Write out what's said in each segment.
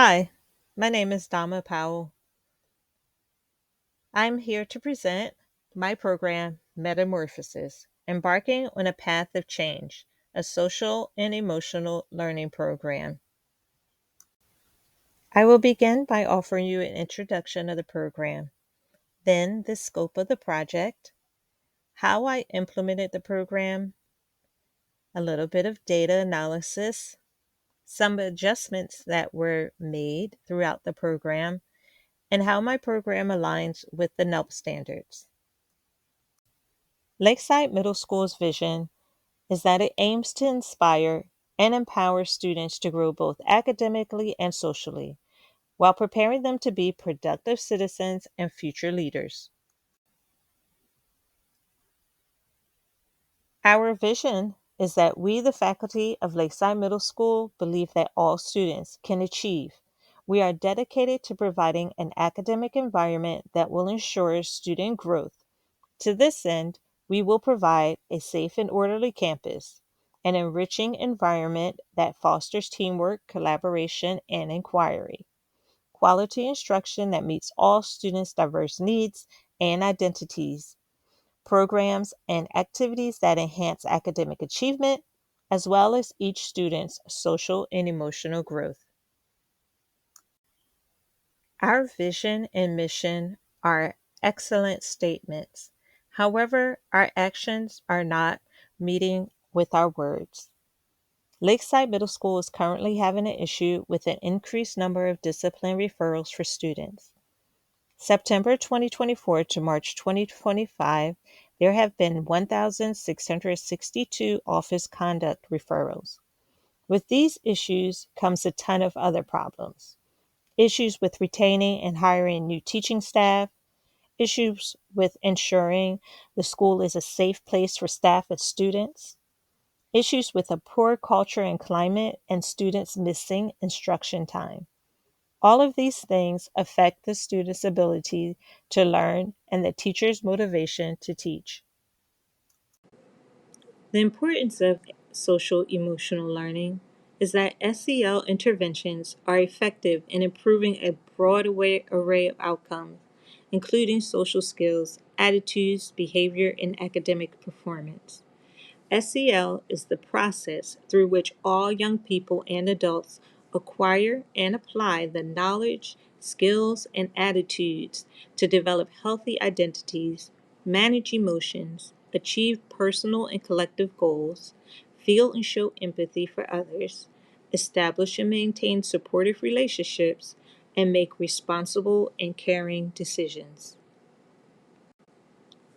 Hi, my name is Dama Powell. I'm here to present my program, Metamorphosis, Embarking on a Path of Change, a social and emotional learning program. I will begin by offering you an introduction of the program, then the scope of the project, how I implemented the program, a little bit of data analysis, some adjustments that were made throughout the program, and how my program aligns with the NELP standards. Lakeside Middle School's vision is that it aims to inspire and empower students to grow both academically and socially, while preparing them to be productive citizens and future leaders. Our vision is that we, the faculty of Lakeside Middle School, believe that all students can achieve. We are dedicated to providing an academic environment that will ensure student growth. To this end, we will provide a safe and orderly campus, an enriching environment that fosters teamwork, collaboration, and inquiry, quality instruction that meets all students' diverse needs and identities, programs and activities that enhance academic achievement, as well as each student's social and emotional growth. Our vision and mission are excellent statements. However, our actions are not meeting with our words. Lakeside Middle School is currently having an issue with an increased number of discipline referrals for students. September 2024 to March 2025, there have been 1,662 office conduct referrals. With these issues comes a ton of other problems: issues with retaining and hiring new teaching staff, issues with ensuring the school is a safe place for staff and students, issues with a poor culture and climate, and students missing instruction time. All of these things affect the student's ability to learn and the teacher's motivation to teach. The importance of social emotional learning is that SEL interventions are effective in improving a broad array of outcomes, including social skills, attitudes, behavior, and academic performance. SEL is the process through which all young people and adults acquire and apply the knowledge, skills, and attitudes to develop healthy identities, manage emotions, achieve personal and collective goals, feel and show empathy for others, establish and maintain supportive relationships, and make responsible and caring decisions.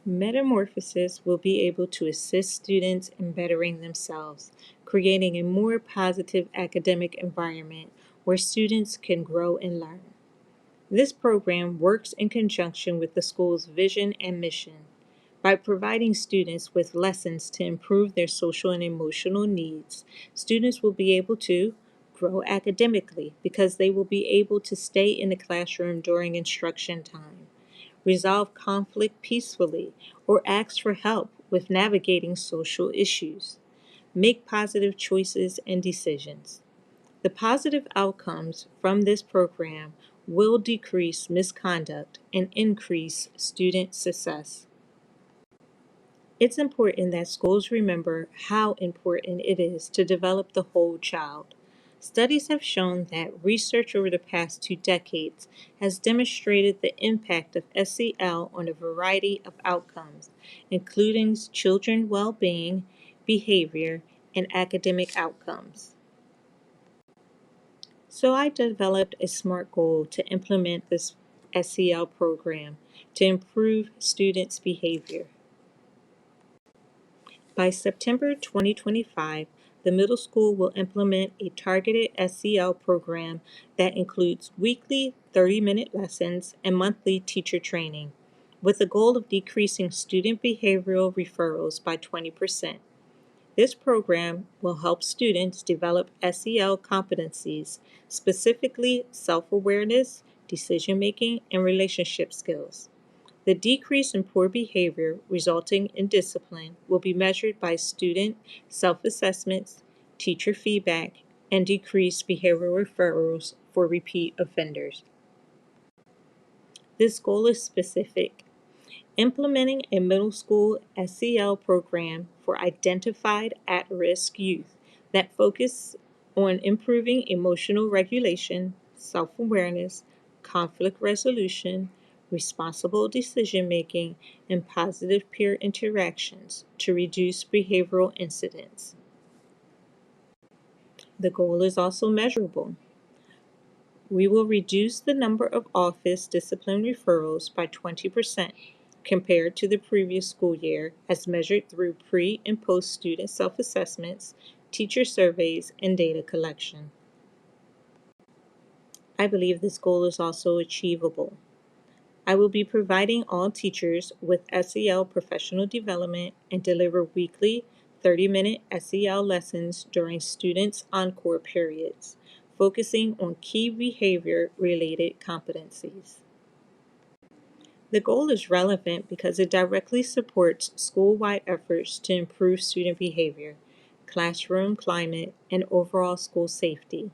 Metamorphosis will be able to assist students in bettering themselves, creating a more positive academic environment where students can grow and learn. This program works in conjunction with the school's vision and mission. By providing students with lessons to improve their social and emotional needs, students will be able to grow academically because they will be able to stay in the classroom during instruction time, resolve conflict peacefully, or ask for help with navigating social issues, make positive choices and decisions. The positive outcomes from this program will decrease misconduct and increase student success. It's important that schools remember how important it is to develop the whole child. Studies have shown that research over the past 2 decades has demonstrated the impact of SEL on a variety of outcomes, including children's well being, behavior, and academic outcomes. So I developed a SMART goal to implement this SEL program to improve students' behavior. By September 2025, the middle school will implement a targeted SEL program that includes weekly 30-minute lessons and monthly teacher training, with the goal of decreasing student behavioral referrals by 20%. This program will help students develop SEL competencies, specifically self-awareness, decision-making, and relationship skills. The decrease in poor behavior resulting in discipline will be measured by student self-assessments, teacher feedback, and decreased behavioral referrals for repeat offenders. This goal is specific. Implementing a middle school SEL program for identified at risk youth that focus on improving emotional regulation, self awareness, conflict resolution, responsible decision making, and positive peer interactions to reduce behavioral incidents. The goal is also measurable. We will reduce the number of office discipline referrals by 20% compared to the previous school year as measured through pre and post student self assessments, teacher surveys, and data collection. I believe this goal is also achievable. I will be providing all teachers with SEL professional development and deliver weekly 30-minute SEL lessons during students' encore periods, focusing on key behavior related competencies. The goal is relevant because it directly supports school-wide efforts to improve student behavior, classroom climate, and overall school safety.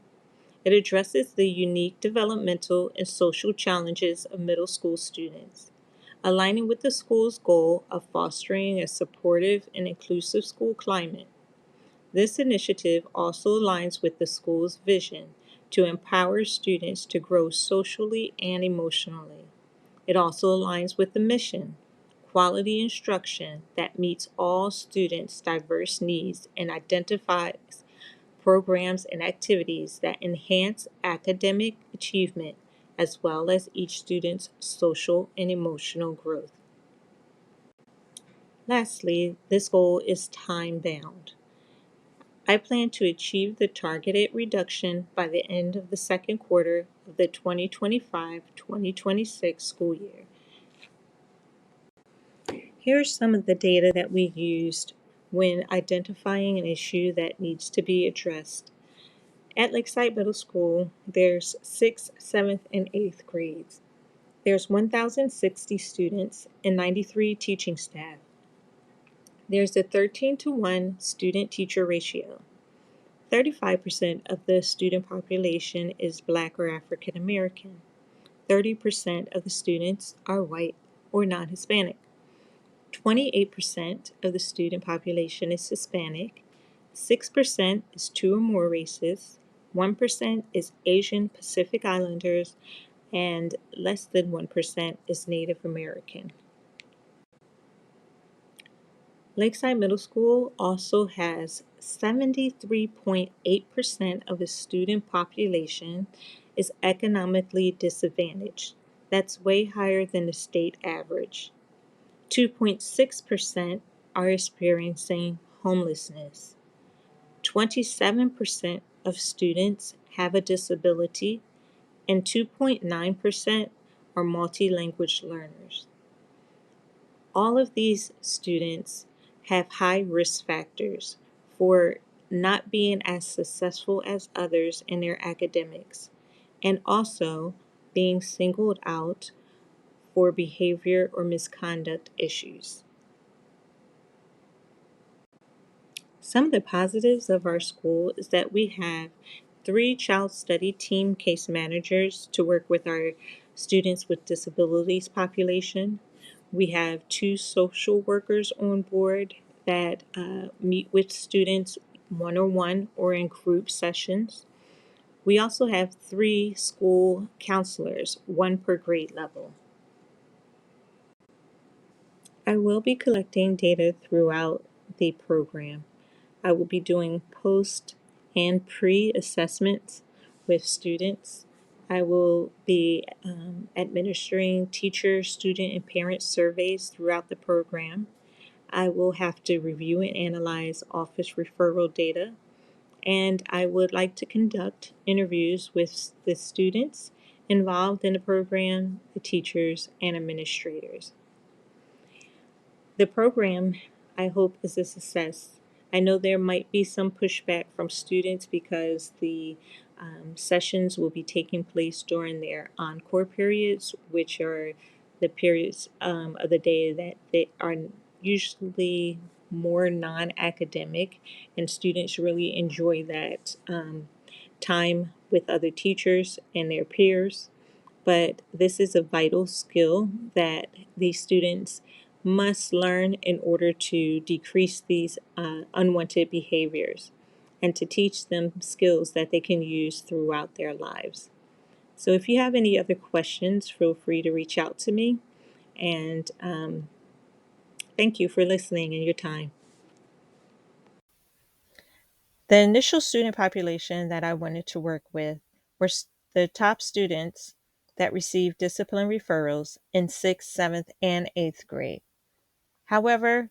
It addresses the unique developmental and social challenges of middle school students, aligning with the school's goal of fostering a supportive and inclusive school climate. This initiative also aligns with the school's vision to empower students to grow socially and emotionally. It also aligns with the mission, quality instruction that meets all students' diverse needs and identifies programs and activities that enhance academic achievement as well as each student's social and emotional growth. Lastly, this goal is time bound. I plan to achieve the targeted reduction by the end of the second quarter of the 2025-2026 school year. Here's some of the data that we used when identifying an issue that needs to be addressed. At Lakeside Middle School, there's 6th, 7th, and 8th grades. There's 1,060 students and 93 teaching staff. There's a 13-to-1 student-teacher ratio. 35% of the student population is Black or African American. 30% of the students are white or non-Hispanic. 28% of the student population is Hispanic. 6% is two or more races. 1% is Asian Pacific Islanders, and less than 1% is Native American. Lakeside Middle School also has 73.8% of its student population is economically disadvantaged. That's way higher than the state average. 2.6% are experiencing homelessness. 27% of students have a disability, and 2.9% are multilanguage learners. All of these students have high risk factors for not being as successful as others in their academics, and also being singled out for behavior or misconduct issues. Some of the positives of our school is that we have 3 child study team case managers to work with our students with disabilities population. We have 2 social workers on board that meet with students one-on-one or in group sessions. We also have 3 school counselors, 1 per grade level. I will be collecting data throughout the program. I will be doing post and pre assessments with students. I will be administering teacher, student, and parent surveys throughout the program. I will have to review and analyze office referral data, and I would like to conduct interviews with the students involved in the program, the teachers, and administrators. The program, I hope, is a success. I know there might be some pushback from students because the sessions will be taking place during their encore periods, which are the periods of the day that they are usually more non academic, and students really enjoy time with other teachers and their peers, but this is a vital skill that these students must learn in order to decrease these unwanted behaviors and to teach them skills that they can use throughout their lives. So if you have any other questions, feel free to reach out to me. And thank you for listening and your time. The initial student population that I wanted to work with were the top students that received discipline referrals in 6th, 7th, and 8th grade. However,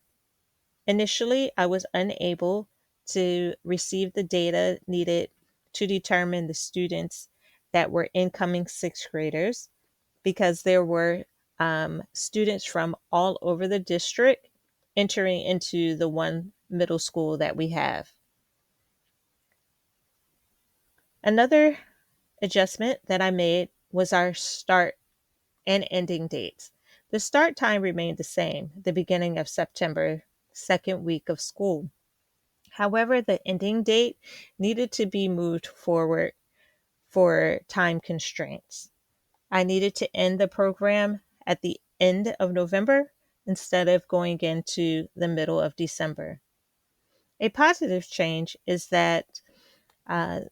initially I was unable to receive the data needed to determine the students that were incoming 6th graders because there were students from all over the district entering into the one middle school that we have. Another adjustment that I made was our start and ending dates. The start time remained the same, the beginning of September, second week of school. However, the ending date needed to be moved forward for time constraints. I needed to end the program at the end of November instead of going into the middle of December. A positive change is that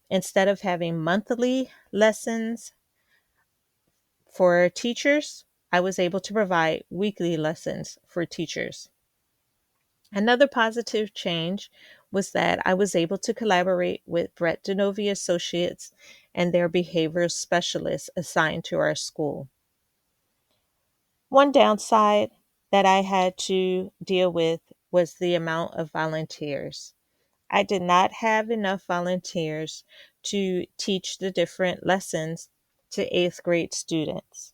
instead of having monthly lessons for teachers, I was able to provide weekly lessons for teachers. Another positive change was that I was able to collaborate with Brett Denovi Associates and their behavioral specialists assigned to our school. One downside that I had to deal with was the amount of volunteers. I did not have enough volunteers to teach the different lessons to 8th grade students.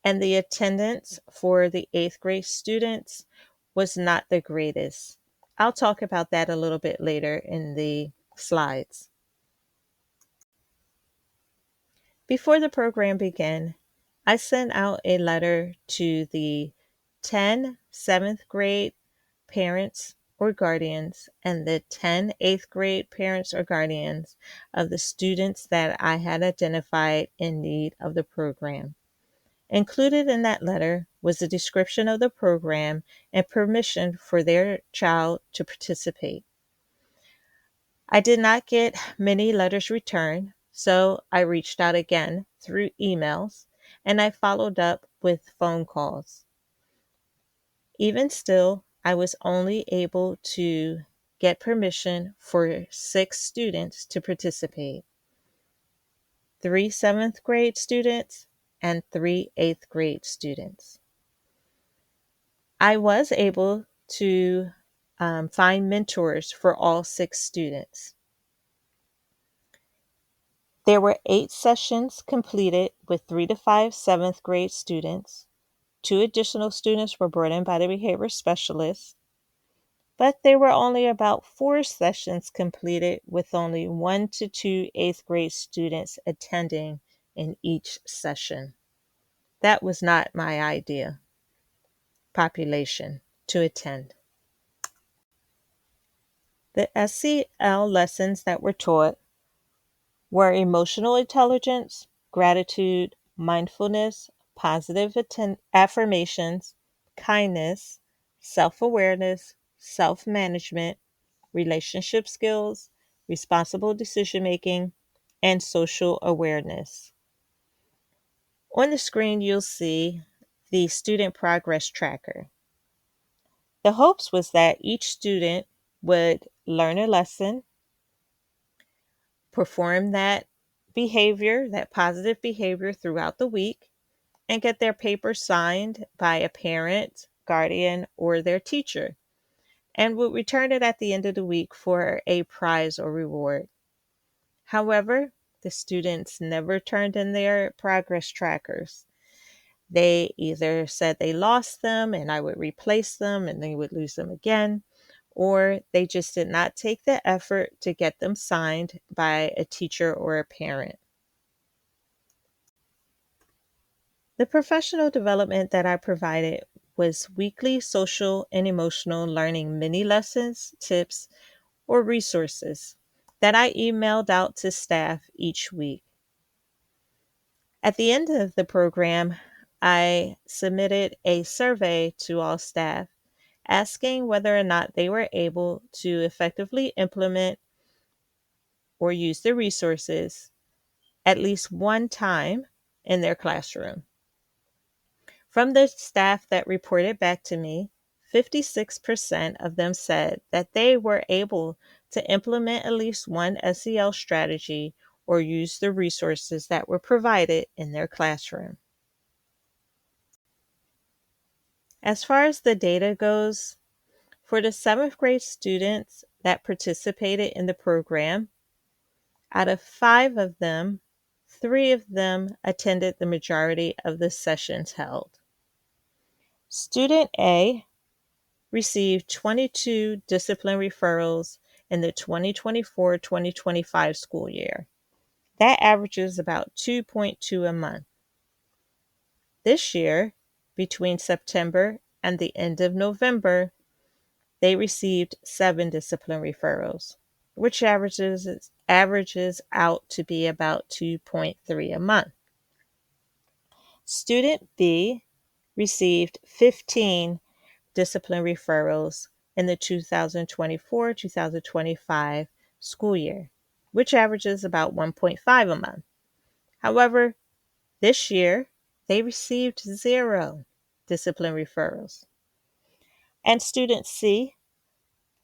And the attendance for the 8th grade students was not the greatest. I'll talk about that a little bit later in the slides. Before the program began, I sent out a letter to the 10 7th grade parents or guardians and the 10 8th grade parents or guardians of the students that I had identified in need of the program. Included in that letter was a description of the program and permission for their child to participate. I did not get many letters returned, so I reached out again through emails and I followed up with phone calls. Even still, I was only able to get permission for 6 students to participate, 3 7th grade students and 3 8th grade students. I was able to find mentors for all 6 students. There were 8 sessions completed with 3 to 5 7th grade students. 2 additional students were brought in by the behavior specialist, but there were only about 4 sessions completed with only 1 to 2 8th grade students attending in each session. That was not my idea population to attend. The SEL lessons that were taught were emotional intelligence, gratitude, mindfulness, positive affirmations, kindness, self awareness, self management, relationship skills, responsible decision making, and social awareness. On the screen, you'll see the student progress tracker. The hopes was that each student would learn a lesson, perform that behavior, that positive behavior throughout the week, and get their paper signed by a parent, guardian, or their teacher, and would return it at the end of the week for a prize or reward. However, the students never turned in their progress trackers. They either said they lost them and I would replace them and they would lose them again, or they just did not take the effort to get them signed by a teacher or a parent. The professional development that I provided was weekly social and emotional learning mini lessons, tips, or resources. that I emailed out to staff each week. At the end of the program, I submitted a survey to all staff asking whether or not they were able to effectively implement or use the resources at least one time in their classroom. From the staff that reported back to me, 56% of them said that they were able to implement at least one SEL strategy or use the resources that were provided in their classroom. As far as the data goes, for the seventh grade students that participated in the program, out of 5 of them, 3 of them attended the majority of the sessions held. Student A received 22 discipline referrals in the 2024-2025 school year. That averages about 2.2 a month. This year, between September and the end of November, they received 7 discipline referrals, which averages out to be about 2.3 a month. Student B received 15 discipline referrals in the 2024-2025 school year, which averages about 1.5 a month. However, this year they received 0 discipline referrals. And student C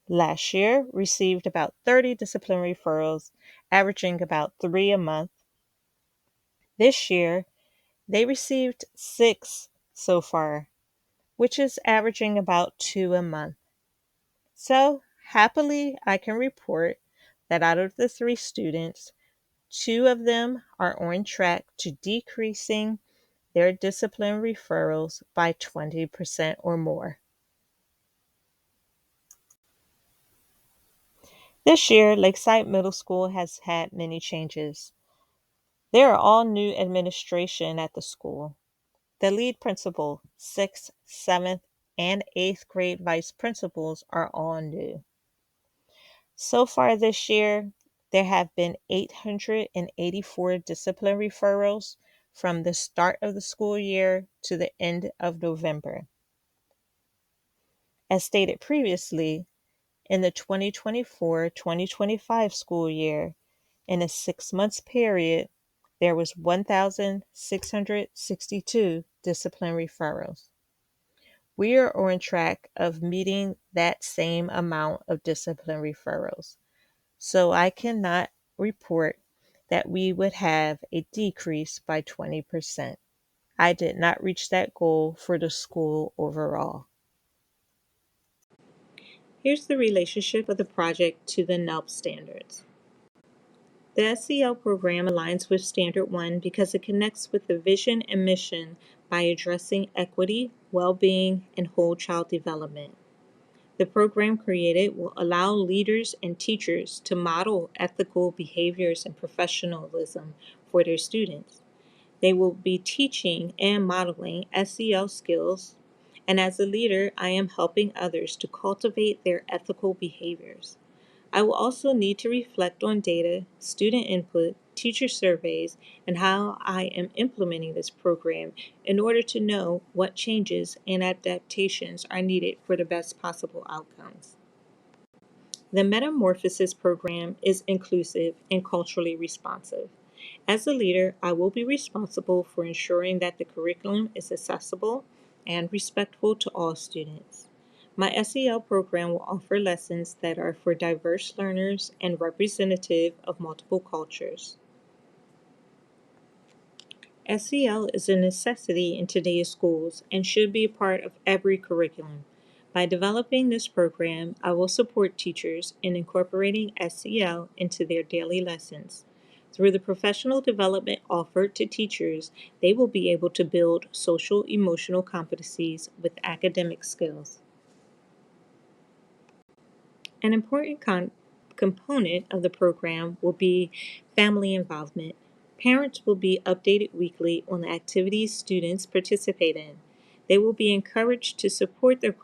last year received about 30 discipline referrals, averaging about 3 a month. This year, they received 6 so far, which is averaging about 2 a month. So, happily, I can report that out of the 3 students, 2 of them are on track to decreasing their discipline referrals by 20% or more. This year, Lakeside Middle School has had many changes. There are all new administration at the school. The lead principal, 6th, 7th, and 8th grade vice principals are all new. So far this year, there have been 884 discipline referrals from the start of the school year to the end of November. As stated previously, in the 2024-2025 school year, in a 6-month period, there was 1,662 discipline referrals. We are on track of meeting that same amount of discipline referrals. So I cannot report that we would have a decrease by 20%. I did not reach that goal for the school overall. Here's the relationship of the project to the NELP standards. The SEL program aligns with Standard 1 because it connects with the vision and mission by addressing equity, well-being, and whole child development. The program created will allow leaders and teachers to model ethical behaviors and professionalism for their students. They will be teaching and modeling SEL skills, and as a leader, I am helping others to cultivate their ethical behaviors. I will also need to reflect on data, student input, teacher surveys, and how I am implementing this program in order to know what changes and adaptations are needed for the best possible outcomes. The Metamorphosis program is inclusive and culturally responsive. As a leader, I will be responsible for ensuring that the curriculum is accessible and respectful to all students. My SEL program will offer lessons that are for diverse learners and representative of multiple cultures. SEL is a necessity in today's schools and should be a part of every curriculum. By developing this program, I will support teachers in incorporating SEL into their daily lessons. Through the professional development offered to teachers, they will be able to build social emotional competencies with academic skills. An important component of the program will be family involvement. Parents will be updated weekly on the activities students participate in. They will be encouraged to support their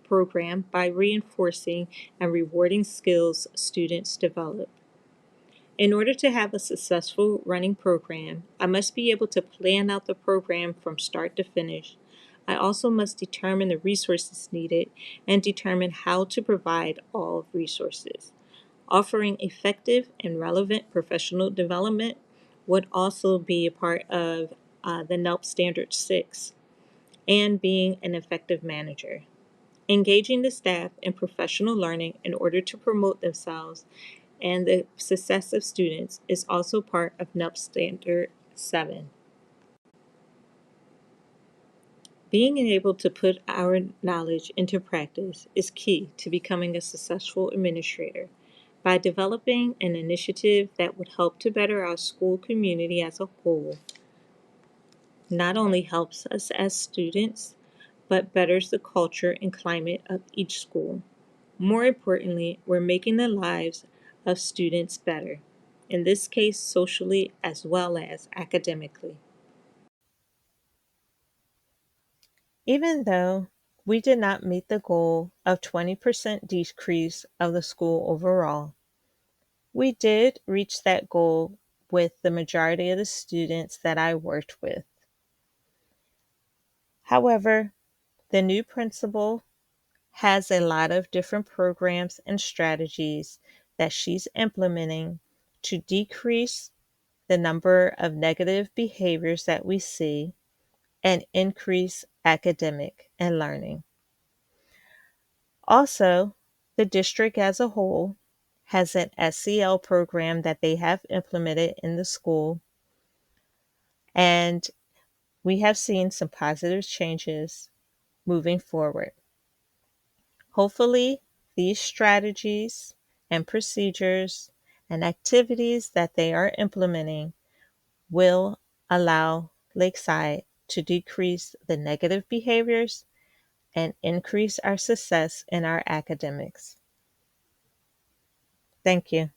program by reinforcing and rewarding skills students develop. In order to have a successful running program, I must be able to plan out the program from start to finish. I also must determine the resources needed and determine how to provide all resources. Offering effective and relevant professional development would also be a part of the NELP Standard 6, and being an effective manager. Engaging the staff in professional learning in order to promote themselves and the success of students is also part of NELP Standard 7. Being able to put our knowledge into practice is key to becoming a successful administrator. By developing an initiative that would help to better our school community as a whole, not only helps us as students, but betters the culture and climate of each school. More importantly, we're making the lives of students better, in this case socially as well as academically. Even though we did not meet the goal of 20% decrease of the school overall, we did reach that goal with the majority of the students that I worked with. However, the new principal has a lot of different programs and strategies that she's implementing to decrease the number of negative behaviors that we see and increase academic and learning. Also, the district as a whole has an SEL program that they have implemented in the school, and we have seen some positive changes moving forward. Hopefully, these strategies and procedures and activities that they are implementing will allow Lakeside to decrease the negative behaviors and increase our success in our academics. Thank you.